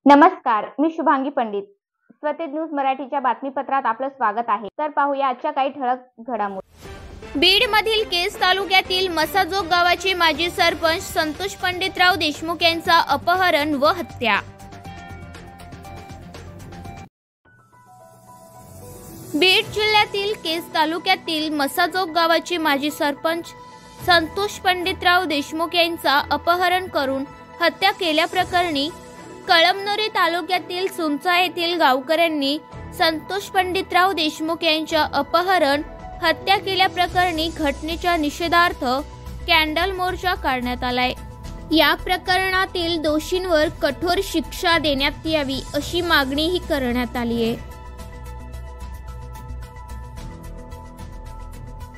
नमस्कार, मी शुभांगी पंडित. स्वतेज न्यूज मराठीच्या बातमीपत्रात आपलं स्वागत आहे. तर पाहूया आजच्या काही ठळक घडामोडी. बीडमधील केज तालुक्यातील मसाजोग गावाचे माजी सरपंच संतोष पंडितराव देशमुख यांचा अपहरण व हत्या. बीड जिल्ह्यातील केज तालुक्यातील मसाजोग गावाचे माजी सरपंच संतोष पंडितराव देशमुख यांचा अपहरण करून हत्या केल्याप्रकरणी कळमनुरी तालुक्यातील सुंचा येथील गावकऱ्यांनी संतोष पंडितराव देशमुख यांच्या अपहरण हत्या केल्याप्रकरणी घटनेच्या निषेधार्थ कॅन्डल मोर्चा काढण्यात आलाय. या प्रकरणातील दोषींवर कठोर शिक्षा देण्यात यावी अशी मागणीही करण्यात आली आहे.